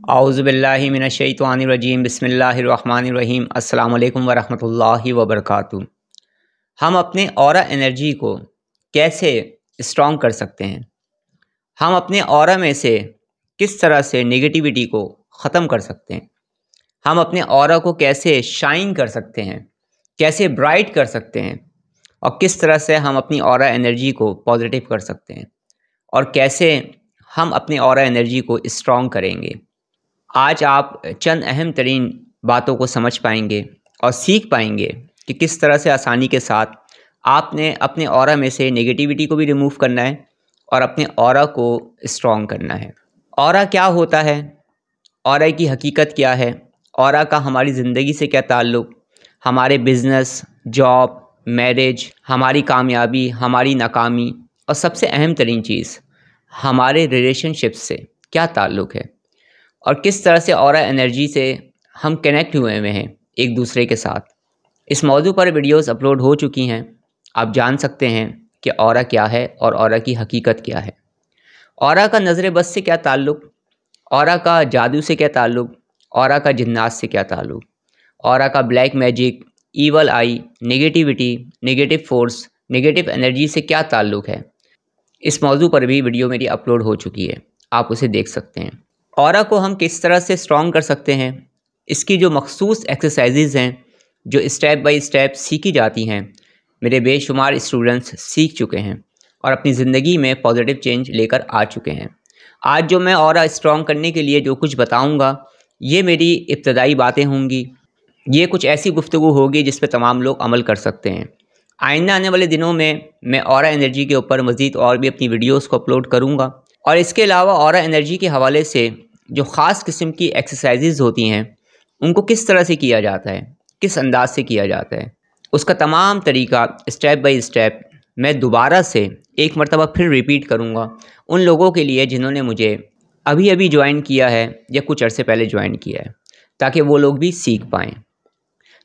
औज़ुबिल्लाहि मिनश्शैतानिर्रजीम बिस्मिल्लाहिर्रहमानिर्रहीम अस्सलामु अलैकुम वरहमतुल्लाहि वबरकातुहू। हम अपने ऑरा एनर्जी को कैसे स्ट्रॉन्ग कर सकते हैं? हम अपने ऑरा में से किस तरह से नेगेटिविटी को ख़त्म कर सकते हैं? हम अपने ऑरा को कैसे शाइन कर सकते हैं? कैसे ब्राइट कर सकते हैं? और किस तरह से हम अपनी ऑरा एनर्जी को पॉजिटिव कर सकते हैं? और कैसे हम अपने ऑरा एनर्जी को स्ट्रॉन्ग करेंगे? आज आप चंद अहम तरीन बातों को समझ पाएंगे और सीख पाएंगे कि किस तरह से आसानी के साथ आपने अपने ऑरा में से नेगेटिविटी को भी रिमूव करना है और अपने ऑरा को स्ट्रॉन्ग करना है। ऑरा क्या होता है? ऑरा की हकीकत क्या है? ऑरा का हमारी ज़िंदगी से क्या ताल्लुक़? हमारे बिज़नेस, जॉब, मैरिज, हमारी कामयाबी, हमारी नाकामी और सबसे अहम तरीन चीज़ हमारे रिलेशनशिप से क्या ताल्लुक़ है? और किस तरह से ऑरा एनर्जी से हम कनेक्ट हुए हुए हैं एक दूसरे के साथ। इस मौजू पर वीडियोस अपलोड हो चुकी हैं। आप जान सकते हैं कि ऑरा क्या है और ऑरा की हकीकत क्या है। ऑरा का नज़र बस से क्या ताल्लुक़? ऑरा का जादू से क्या ताल्लुक़? ऑरा का जिन्नात से क्या ताल्लुक़? ऑरा का ब्लैक मैजिक, ईवल आई, negativity, negative force, negative energy से क्या ताल्लुक़ है? इस मौजू पर भी वीडियो मेरी अपलोड हो चुकी है, आप उसे देख सकते हैं। ऑरा को हम किस तरह से स्ट्रॉन्ग कर सकते हैं, इसकी जो मखसूस एक्सरसाइजेज़ हैं जो स्टेप बाय स्टेप सीखी जाती हैं, मेरे बेशुमार स्टूडेंट्स सीख चुके हैं और अपनी ज़िंदगी में पॉजिटिव चेंज लेकर आ चुके हैं। आज जो मैं ऑरा स्ट्रॉन्ग करने के लिए जो कुछ बताऊंगा, ये मेरी इब्तदाई बातें होंगी। ये कुछ ऐसी गुफ्तगू होगी जिस पर तमाम लोग अमल कर सकते हैं। आइंदा आने वाले दिनों में मैं ऑरा एनर्जी के ऊपर मज़ीद और भी अपनी वीडियोज़ को अपलोड करूँगा और इसके अलावा ऑरा एनर्जी के हवाले से जो ख़ास किस्म की एक्सरसाइजेज़ होती हैं उनको किस तरह से किया जाता है, किस अंदाज से किया जाता है, उसका तमाम तरीका स्टेप बाय स्टेप मैं दोबारा से एक मरतबा फिर रिपीट करूँगा उन लोगों के लिए जिन्होंने मुझे अभी अभी ज्वाइन किया है या कुछ अरसे पहले ज्वाइन किया है, ताकि वो लोग भी सीख पाएँ।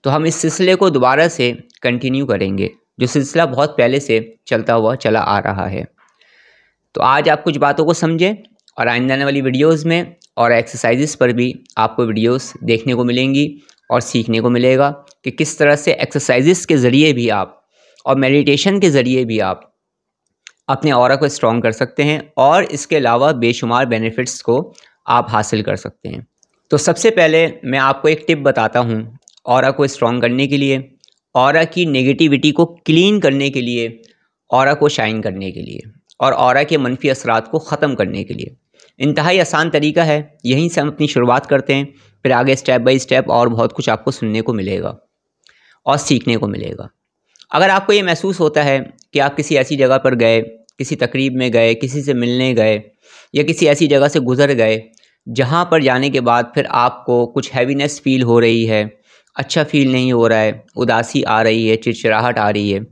तो हम इस सिलसिले को दोबारा से कंटिन्यू करेंगे, जो सिलसिला बहुत पहले से चलता हुआ चला आ रहा है। तो आज आप कुछ बातों को समझें और आइंदा आने वाली वीडियोज़ में और एक्सरसाइजेस पर भी आपको वीडियोस देखने को मिलेंगी और सीखने को मिलेगा कि किस तरह से एक्सरसाइजेस के ज़रिए भी आप और मेडिटेशन के ज़रिए भी आप अपने ऑरा को स्ट्रॉन्ग कर सकते हैं और इसके अलावा बेशुमार बेनिफिट्स को आप हासिल कर सकते हैं। तो सबसे पहले मैं आपको एक टिप बताता हूँ ऑरा को स्ट्रॉन्ग करने के लिए, ऑरा की नेगेटिविटी को क्लीन करने के लिए, ऑरा को शाइन करने के लिए और ऑरा के मनफी असरात को ख़त्म करने के लिए। इंतहाई आसान तरीका है, यहीं से हम अपनी शुरुआत करते हैं, फिर आगे स्टेप बाय स्टेप और बहुत कुछ आपको सुनने को मिलेगा और सीखने को मिलेगा। अगर आपको ये महसूस होता है कि आप किसी ऐसी जगह पर गए, किसी तकरीब में गए, किसी से मिलने गए या किसी ऐसी जगह से गुज़र गए जहाँ पर जाने के बाद फिर आपको कुछ हैवीनेस फ़ील हो रही है, अच्छा फ़ील नहीं हो रहा है, उदासी आ रही है, चिड़चिड़ाहट आ रही है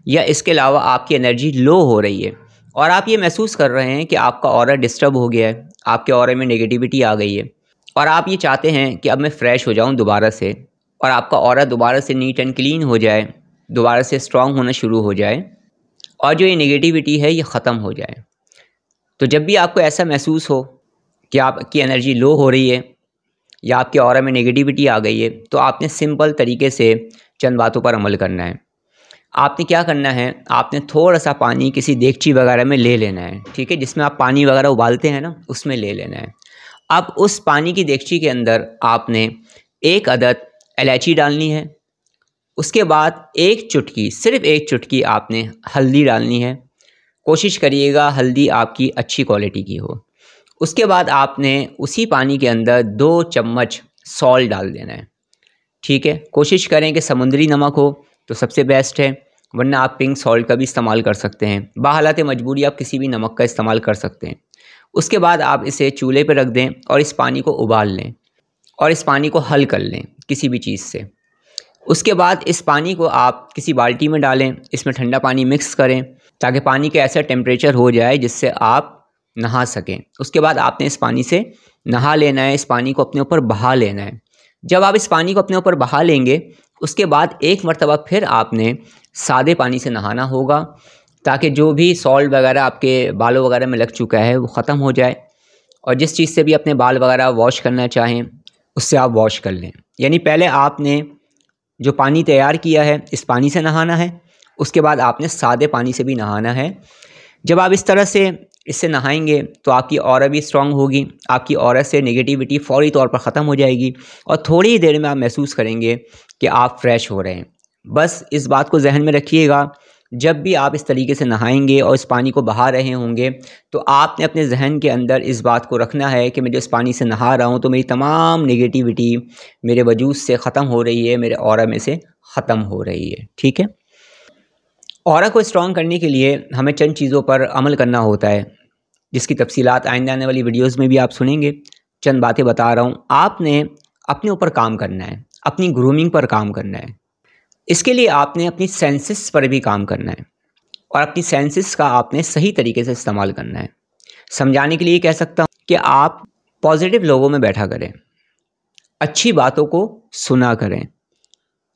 या इसके अलावा आपकी एनर्जी लो हो रही है और आप ये महसूस कर रहे हैं कि आपका ऑरा डिस्टर्ब हो गया है, आपके ऑरे में नेगेटिविटी आ गई है और आप ये चाहते हैं कि अब मैं फ़्रेश हो जाऊं दोबारा से और आपका ऑरा दोबारा से नीट एंड क्लीन हो जाए, दोबारा से स्ट्रॉन्ग होना शुरू हो जाए और जो ये नेगेटिविटी है ये ख़त्म हो जाए। तो जब भी आपको ऐसा महसूस हो कि आपकी एनर्जी लो हो रही है या आपके ऑरा में नेगेटिविटी आ गई है, तो आपने सिंपल तरीके से चंद बातों पर अमल करना है। आपने क्या करना है, आपने थोड़ा सा पानी किसी देगची वगैरह में ले लेना है, ठीक है, जिसमें आप पानी वगैरह उबालते हैं ना, उसमें ले लेना है। अब उस पानी की देगची के अंदर आपने एक अदद इलायची डालनी है, उसके बाद एक चुटकी, सिर्फ एक चुटकी आपने हल्दी डालनी है। कोशिश करिएगा हल्दी आपकी अच्छी क्वालिटी की हो। उसके बाद आपने उसी पानी के अंदर 2 चम्मच सॉल्ट डाल देना है, ठीक है। कोशिश करें कि समुद्री नमक हो तो सबसे बेस्ट है, वरना आप पिंक सॉल्ट का भी इस्तेमाल कर सकते हैं। बाहालत मजबूरी आप किसी भी नमक का इस्तेमाल कर सकते हैं। उसके बाद आप इसे चूल्हे पर रख दें और इस पानी को उबाल लें और इस पानी को हल कर लें किसी भी चीज़ से। उसके बाद इस पानी को आप किसी बाल्टी में डालें, इसमें ठंडा पानी मिक्स करें ताकि पानी का ऐसा टेम्परेचर हो जाए जिससे आप नहा सकें। उसके बाद आपने इस पानी से नहा लेना है, इस पानी को अपने ऊपर बहा लेना है। जब आप इस पानी को अपने ऊपर बहा लेंगे, उसके बाद एक मरतबा फिर आपने सादे पानी से नहाना होगा ताकि जो भी सॉल्ट वगैरह आपके बालों वगैरह में लग चुका है वो ख़त्म हो जाए और जिस चीज़ से भी अपने बाल वगैरह वॉश करना चाहें उससे आप वॉश कर लें। यानी पहले आपने जो पानी तैयार किया है इस पानी से नहाना है, उसके बाद आपने सादे पानी से भी नहाना है। जब आप इस तरह से इससे नहाएंगे तो आपकी ऑरा भी स्ट्रांग होगी, आपकी ऑरा से नेगेटिविटी फौरी तौर पर ख़त्म हो जाएगी और थोड़ी ही देर में आप महसूस करेंगे कि आप फ्रेश हो रहे हैं। बस इस बात को जहन में रखिएगा, जब भी आप इस तरीके से नहाएंगे और इस पानी को बहा रहे होंगे तो आपने अपने जहन के अंदर इस बात को रखना है कि मैं जो इस पानी से नहा रहा हूँ तो मेरी तमाम नेगेटिविटी मेरे वजूद से ख़त्म हो रही है, मेरे ऑरा में से ख़त्म हो रही है। ठीक है। ऑरा को स्ट्रॉन्ग करने के लिए हमें चंद चीज़ों पर अमल करना होता है, जिसकी तफसीलात आइंदा आने वाली वीडियोज़ में भी आप सुनेंगे। चंद बातें बता रहा हूँ। आपने अपने ऊपर काम करना है, अपनी ग्रूमिंग पर काम करना है। इसके लिए आपने अपनी सेंसेस पर भी काम करना है और अपनी सेंसेस का आपने सही तरीके से इस्तेमाल करना है। समझाने के लिए कह सकता हूँ कि आप पॉजिटिव लोगों में बैठा करें, अच्छी बातों को सुना करें।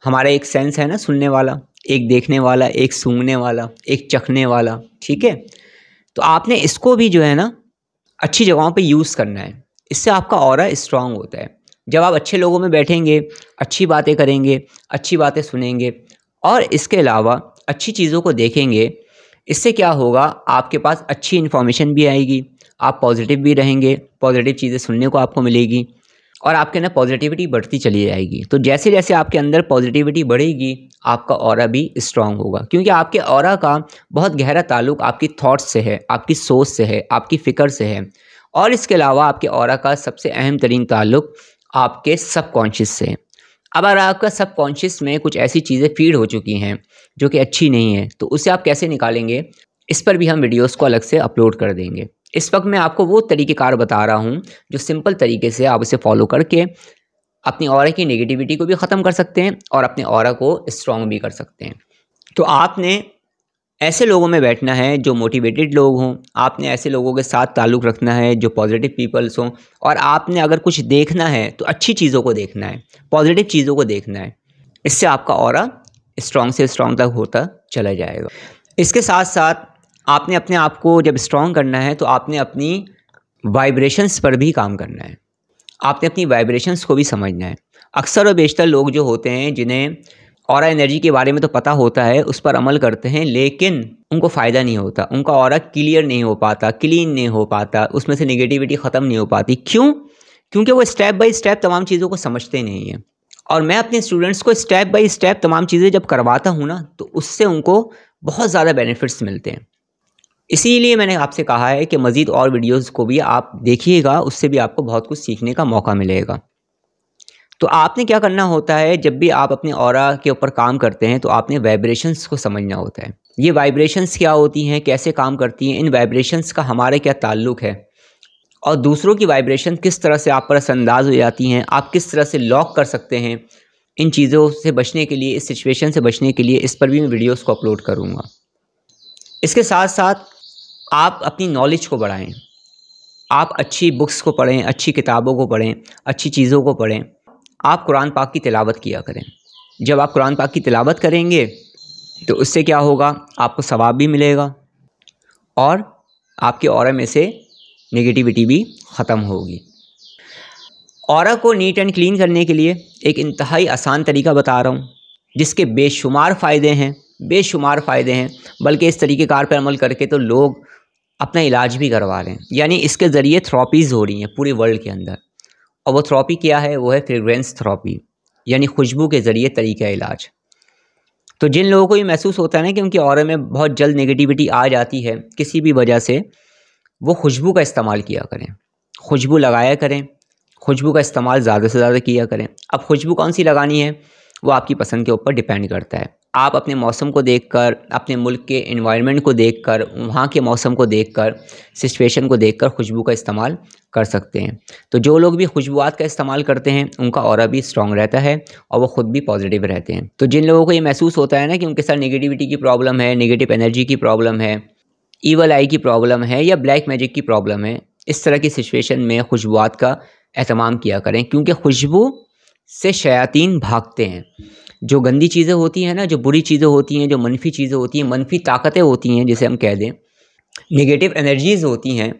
हमारा एक सेंस है ना सुनने वाला, एक देखने वाला, एक सूंघने वाला, एक चखने वाला। ठीक है। तो आपने इसको भी जो है ना अच्छी जगहों पे यूज़ करना है, इससे आपका ऑरा स्ट्रांग होता है। जब आप अच्छे लोगों में बैठेंगे, अच्छी बातें करेंगे, अच्छी बातें सुनेंगे और इसके अलावा अच्छी चीज़ों को देखेंगे, इससे क्या होगा, आपके पास अच्छी इन्फॉर्मेशन भी आएगी, आप पॉजिटिव भी रहेंगे, पॉजिटिव चीज़ें सुनने को आपको मिलेगी और आपके अंदर पॉजिटिविटी बढ़ती चली जाएगी। तो जैसे जैसे आपके अंदर पॉजिटिविटी बढ़ेगी आपका ऑरा भी स्ट्रांग होगा, क्योंकि आपके ऑरा का बहुत गहरा ताल्लुक आपकी थॉट्स से है, आपकी सोच से है, आपकी फ़िक्र से है। और इसके अलावा आपके ऑरा का सबसे अहम तरीन ताल्लुक आपके सबकॉन्शियस से है। अब अगर आपका सबकॉन्शियस में कुछ ऐसी चीज़ें फीड हो चुकी हैं जो कि अच्छी नहीं है, तो उसे आप कैसे निकालेंगे, इस पर भी हम वीडियोस को अलग से अपलोड कर देंगे। इस वक्त मैं आपको वो तरीक़ेकार बता रहा हूँ जो सिंपल तरीके से आप उसे फॉलो करके अपनी ऑरा की नेगेटिविटी को भी ख़त्म कर सकते हैं और अपने ऑरा को स्ट्रॉन्ग भी कर सकते हैं। तो आपने ऐसे लोगों में बैठना है जो मोटिवेटेड लोग हों, आपने ऐसे लोगों के साथ ताल्लुक़ रखना है जो पॉजिटिव पीपल्स हों, और आपने अगर कुछ देखना है तो अच्छी चीज़ों को देखना है, पॉजिटिव चीज़ों को देखना है। इससे आपका ऑरा स्ट्रॉन्ग से स्ट्रॉन्ग तक होता चला जाएगा। इसके साथ साथ आपने अपने आप को जब स्ट्रॉन्ग करना है तो आपने अपनी वाइब्रेशंस पर भी काम करना है, आपने अपनी वाइब्रेशंस को भी समझना है। अक्सर और बेशतर लोग जो होते हैं जिन्हें ऑरा एनर्जी के बारे में तो पता होता है, उस पर अमल करते हैं, लेकिन उनको फ़ायदा नहीं होता, उनका ऑरा क्लियर नहीं हो पाता, क्लीन नहीं हो पाता, उसमें से नेगेटिविटी ख़त्म नहीं हो पाती। क्यों? क्योंकि वो स्टेप बाय स्टेप तमाम चीज़ों को समझते नहीं हैं। और मैं अपने स्टूडेंट्स को स्टेप बाय स्टेप तमाम चीज़ें जब करवाता हूँ ना, तो उससे उनको बहुत ज़्यादा बेनिफिट्स मिलते हैं। इसीलिए मैंने आपसे कहा है कि मज़ीद और वीडियोज़ को भी आप देखिएगा, उससे भी आपको बहुत कुछ सीखने का मौका मिलेगा। तो आपने क्या करना होता है, जब भी आप अपने ऑरा के ऊपर काम करते हैं तो आपने वाइब्रेशंस को समझना होता है। ये वाइब्रेशंस क्या होती हैं, कैसे काम करती हैं, इन वाइब्रेशंस का हमारे क्या ताल्लुक़ है और दूसरों की वाइब्रेशन किस तरह से आप पर असरअंदाज हो जाती हैं, आप किस तरह से लॉक कर सकते हैं। इन चीज़ों से बचने के लिए, इस सिचुएशन से बचने के लिए, इस पर भी मैं वीडियोज़ को अपलोड करूँगा। इसके साथ साथ आप अपनी नॉलेज को बढ़ाएँ, आप अच्छी बुक्स को पढ़ें, अच्छी किताबों को पढ़ें, अच्छी चीज़ों को पढ़ें। आप कुरान पाक की तिलावत किया करें। जब आप कुरान पाक की तिलावत करेंगे तो उससे क्या होगा, आपको सवाब भी मिलेगा और आपके ऑरा में से नेगेटिविटी भी ख़त्म होगी। ऑरा को नीट एंड क्लीन करने के लिए एक इंतहाई आसान तरीका बता रहा हूँ, जिसके बेशुमार फ़ायदे हैं, बेशुमार फ़ायदे हैं। बल्कि इस तरीक़ेकार पर अमल करके तो लोग अपना इलाज भी करवा रहे हैं, यानी इसके ज़रिए थेरेपीज़ हो रही हैं पूरे वर्ल्ड के अंदर। और वो थेरेपी क्या है, वो है फ्रेग्रेंस थेरेपी, यानी खुशबू के ज़रिए तरीका इलाज। तो जिन लोगों को ये महसूस होता है ना कि उनके ऑरा में बहुत जल्द नेगेटिविटी आ जाती है किसी भी वजह से, वो खुशबू का इस्तेमाल किया करें, खुशबू लगाया करें, खुशबू का इस्तेमाल ज़्यादा से ज़्यादा किया करें। अब खुशबू कौन सी लगानी है वो आपकी पसंद के ऊपर डिपेंड करता है। आप अपने मौसम को देखकर, अपने मुल्क के एनवायरनमेंट को देखकर, वहाँ के मौसम को देखकर, सिचुएशन को देखकर खुशबू का इस्तेमाल कर सकते हैं। तो जो लोग भी खुशबूआत का इस्तेमाल करते हैं उनका ऑरा भी स्ट्रॉन्ग रहता है और वो ख़ुद भी पॉजिटिव रहते हैं। तो जिन लोगों को ये महसूस होता है ना कि उनके साथ नेगेटिविटी की प्रॉब्लम है, नेगेटिव एनर्जी की प्रॉब्लम है, ईवल आई की प्रॉब्लम है या ब्लैक मैजिक की प्रॉब्लम है, इस तरह की सिचुएशन में खुशबूआत का एहतमाम किया करें, क्योंकि खुशबू से शयातीन भागते हैं। जो गंदी चीज़ें होती हैं ना, जो बुरी चीज़ें होती हैं, जो मनफी चीज़ें होती हैं, मनफी ताकतें होती हैं जिसे हम कह दें, नेगेटिव एनर्जीज़ होती हैं,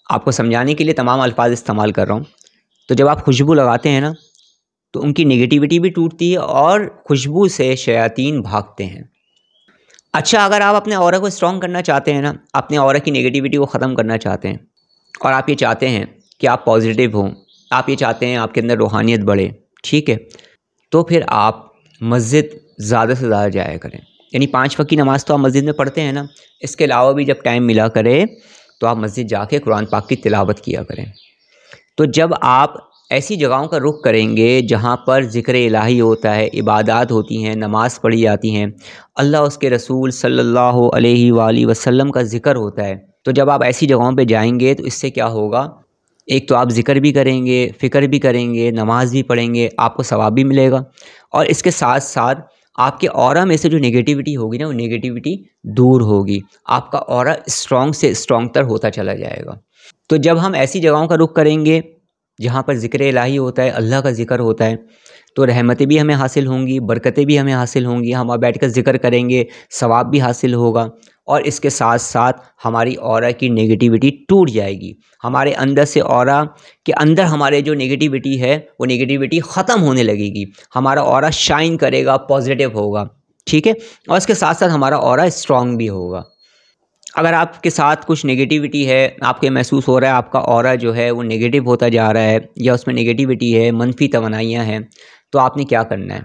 आपको समझाने के लिए तमाम अल्फाज इस्तेमाल कर रहा हूँ। तो जब आप खुशबू लगाते हैं ना, तो उनकी नेगेटिविटी भी टूटती है और खुशबू से शयातीन भागते हैं। अच्छा, अगर आप अपने ऑरा को स्ट्रॉन्ग करना चाहते हैं ना, अपने ऑरा की नेगेटिविटी को ख़त्म करना चाहते हैं, और आप ये चाहते हैं कि आप पॉजिटिव हों, आप ये चाहते हैं आपके अंदर रूहानियत बढ़े, ठीक है, तो फिर आप मस्जिद ज़्यादा से ज़्यादा जाया करें। यानी 5 वक्त की नमाज़ तो आप मस्जिद में पढ़ते हैं ना, इसके अलावा भी जब टाइम मिला करे तो आप मस्जिद जाके कुरान पाक की तिलावत किया करें। तो जब आप ऐसी जगहों का रुख करेंगे जहाँ पर ज़िक्र इलाही होता है, इबादत होती हैं, नमाज़ पढ़ी जाती हैं, अल्लाह उसके रसूल सल्लल्लाहु अलैहि वसल्लम का ज़िक्र होता है, तो जब आप ऐसी जगहों पे जाएंगे तो इससे क्या होगा, एक तो आप ज़िक्र भी करेंगे, फ़िक्र भी करेंगे, नमाज भी पढ़ेंगे, आपको सवाब भी मिलेगा, और इसके साथ साथ आपके ऑरा में से जो नेगेटिविटी होगी ना, वो नेगेटिविटी दूर होगी, आपका ऑरा स्ट्रॉन्ग से स्ट्रॉन्ग तर होता चला जाएगा। तो जब हम ऐसी जगहों का रुख करेंगे जहाँ पर ज़िक्र इलाही होता है, अल्लाह का ज़िक्र होता है, तो रहमतें भी हमें हासिल होंगी, बरकतें भी हमें हासिल होंगी, हम वहाँ बैठ कर ज़िक्र करेंगे, सवाब भी हासिल होगा, और इसके साथ साथ हमारी ऑरा की नेगेटिविटी टूट जाएगी। हमारे अंदर से ऑरा के अंदर हमारे जो नेगेटिविटी है वो नेगेटिविटी ख़त्म होने लगेगी, हमारा ऑरा शाइन करेगा, पॉजिटिव होगा, ठीक है, और इसके साथ साथ हमारा ऑरा स्ट्रॉन्ग भी होगा। अगर आपके साथ कुछ नेगेटिविटी है, आपको महसूस हो रहा है आपका ऑरा जो है वो नेगेटिव होता जा रहा है, या उसमें नेगेटिविटी है, मनफी तवानाइयाँ हैं, तो आपने क्या करना है,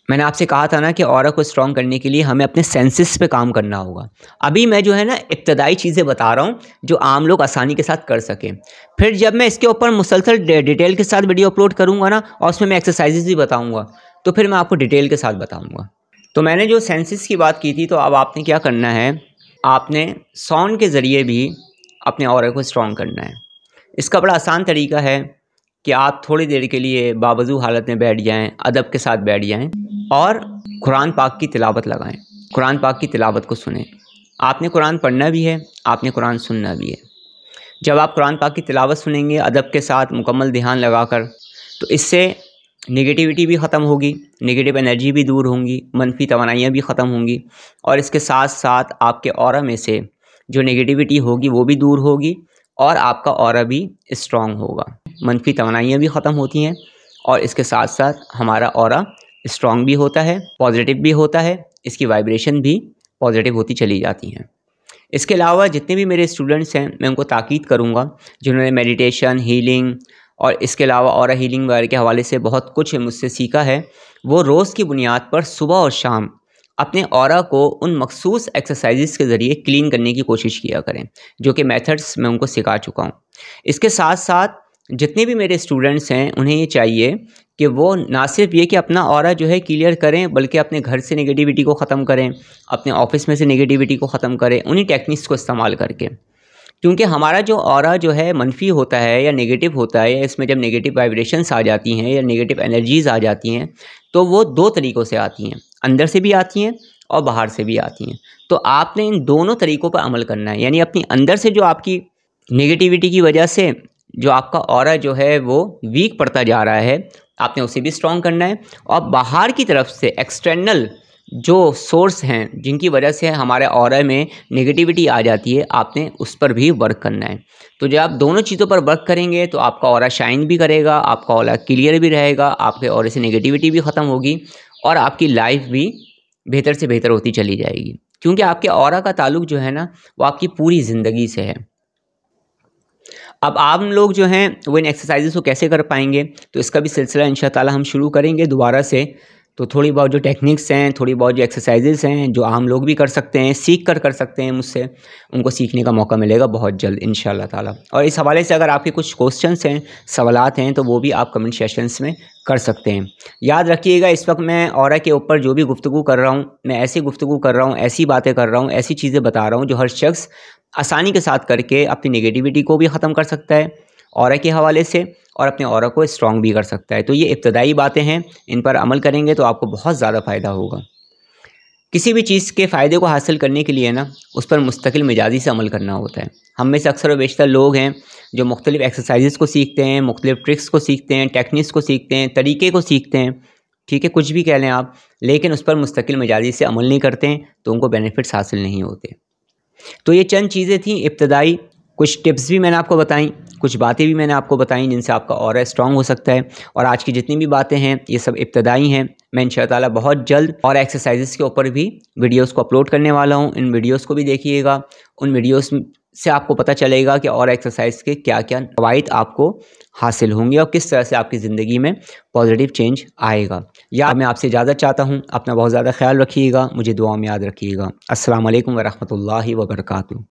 मैंने आपसे कहा था ना कि ऑरा को स्ट्रॉन्ग करने के लिए हमें अपने सेंसेस पे काम करना होगा। अभी मैं जो है ना इब्तदाई चीज़ें बता रहा हूँ जो आम लोग आसानी के साथ कर सकें, फिर जब मैं इसके ऊपर मुसलसल डिटेल के साथ वीडियो अपलोड करूँगा ना, और उसमें मैं एक्सरसाइजेज भी बताऊँगा, तो फिर मैं आपको डिटेल के साथ बताऊँगा। तो मैंने जो सेंसेस की बात की थी, तो अब आपने क्या करना है, आपने साउंड के ज़रिए भी अपने ऑरा को स्ट्रॉन्ग करना है। इसका बड़ा आसान तरीका है कि आप थोड़ी देर के लिए बावजू हालत में बैठ जाएं, अदब के साथ बैठ जाएं और कुरान पाक की तिलावत लगाएं, कुरान पाक की तिलावत को सुनें। आपने कुरान पढ़ना भी है, आपने कुरान सुनना भी है। जब आप कुरान पाक की तिलावत सुनेंगे अदब के साथ, मुकम्मल ध्यान लगाकर, तो इससे नेगेटिविटी भी ख़त्म होगी, नेगेटिव एनर्जी भी दूर होंगी, मनफी तवानाइयाँ भी ख़त्म होंगी, और इसके साथ साथ आपके ऑरा में से जो नेगेटिविटी होगी वो भी दूर होगी, और आपका ऑरा भी स्ट्रॉन्ग होगा। मनफी तवानाइयाँ भी ख़त्म होती हैं, और इसके साथ साथ हमारा ऑरा स्ट्रॉन्ग भी होता है, पॉजिटिव भी होता है, इसकी वाइब्रेशन भी पॉजिटिव होती चली जाती हैं। इसके अलावा जितने भी मेरे स्टूडेंट्स हैं, मैं उनको ताकीद करूँगा जिन्होंने मेडिटेशन, हीलिंग और इसके अलावा ऑरा हीलिंग वगैरह के हवाले से बहुत कुछ मुझसे सीखा है, वो रोज़ की बुनियाद पर सुबह और शाम अपने ऑरा को उन मखसूस एक्सरसाइजेस के ज़रिए क्लीन करने की कोशिश किया करें, जो कि मेथड्स मैं उनको सिखा चुका हूँ। इसके साथ साथ जितने भी मेरे स्टूडेंट्स हैं उन्हें ये चाहिए कि वो ना सिर्फ ये कि अपना ऑरा जो है क्लियर करें, बल्कि अपने घर से नेगेटिविटी को ख़त्म करें, अपने ऑफिस में से नेगेटिविटी को ख़त्म करें, उन्हीं टेक्निक्स को इस्तेमाल करके। क्योंकि हमारा जो ऑरा जो है मनफी होता है या नेगेटिव होता है, या इसमें जब नेगेटिव वाइब्रेशंस आ जाती हैं या नेगेटिव एनर्जीज़ आ जाती हैं, तो वो 2 तरीक़ों से आती हैं, अंदर से भी आती हैं और बाहर से भी आती हैं। तो आपने इन दोनों तरीक़ों पर अमल करना है, यानी अपनी अंदर से जो आपकी नेगेटिविटी की वजह से जो आपका ऑरा जो है वो वीक पड़ता जा रहा है, आपने उसे भी स्ट्रॉन्ग करना है, और बाहर की तरफ से एक्सटर्नल जो सोर्स हैं जिनकी वजह से हमारे ऑरा में नेगेटिविटी आ जाती है, आपने उस पर भी वर्क करना है। तो जब आप दोनों चीज़ों पर वर्क करेंगे तो आपका ऑरा शाइन भी करेगा, आपका ऑरा क्लियर भी रहेगा, आपके ऑरे से नेगेटिविटी भी ख़त्म होगी, और आपकी लाइफ भी बेहतर से बेहतर होती चली जाएगी। क्योंकि आपके ऑरा का ताल्लुक़ जो है ना, वो आपकी पूरी ज़िंदगी से है। अब आम लोग जो हैं वो इन एक्सरसाइजेस को कैसे कर पाएंगे, तो इसका भी सिलसिला इंशाअल्लाह ताला हम शुरू करेंगे दोबारा से। तो थोड़ी बहुत जो टेक्निक्स हैं, थोड़ी बहुत जो एक्सरसाइजेस हैं, जो आम लोग भी कर सकते हैं, सीख कर सकते हैं मुझसे, उनको सीखने का मौका मिलेगा बहुत जल्द इंशाअल्लाह ताला। और इस हवाले से अगर आपके कुछ क्वेश्चंस हैं, सवालात हैं, तो वो भी आप कमेंट सेशंस में कर सकते हैं। याद रखिएगा, इस वक्त मैं ऑरा के ऊपर जो भी गुफ्तगू कर रहा हूँ, मैं ऐसी गुफ्तगू कर रहा हूँ, ऐसी बातें कर रहा हूँ, ऐसी चीज़ें बता रहा हूँ जो हर शख्स आसानी के साथ करके अपनी नेगेटिविटी को भी ख़त्म कर सकता है ऑरा के हवाले से, और अपने ऑरा को स्ट्रॉन्ग भी कर सकता है। तो ये इब्तदाई बातें हैं, इन पर अमल करेंगे तो आपको बहुत ज़्यादा फ़ायदा होगा। किसी भी चीज़ के फ़ायदे को हासिल करने के लिए ना, उस पर मुस्तकिल मिजाजी से अमल करना होता है। हम में से अक्सर व बेशतर लोग हैं जो मुख्तलिफ़ एक्सरसाइजेज़ को सीखते हैं, मुख्तलिफ़ ट्रिक्स को सीखते हैं, टेक्निक्स को सीखते हैं, तरीक़े को सीखते हैं, ठीक है, कुछ भी कह लें आप, लेकिन उस पर मुस्तकिल मिजाजी से अमल नहीं करते हैं, तो उनको बेनिफिट्स हासिल नहीं होते। तो ये चंद चीज़ें थी इब्तदाई कुछ टिप्स भी मैंने आपको बताई, कुछ बातें भी मैंने आपको बताई जिनसे आपका ऑरा स्ट्रॉन्ग हो सकता है। और आज की जितनी भी बातें हैं ये सब इब्तदाई हैं। मैं इंशाअल्लाह बहुत जल्द और एक्सरसाइजेस के ऊपर भी वीडियोस को अपलोड करने वाला हूं। इन वीडियोस को भी देखिएगा, उन वीडियोस से आपको पता चलेगा कि और एक्सरसाइज के क्या क्या फ़वाइद आपको हासिल होंगे और किस तरह से आपकी ज़िंदगी में पॉजिटिव चेंज आएगा। या मैं आपसे इजाज़त चाहता हूँ, अपना बहुत ज़्यादा ख्याल रखिएगा, मुझे दुआ में याद रखिएगा। अस्सलाम वालेकुम व रहमतुल्लाहि व बरकातुहू।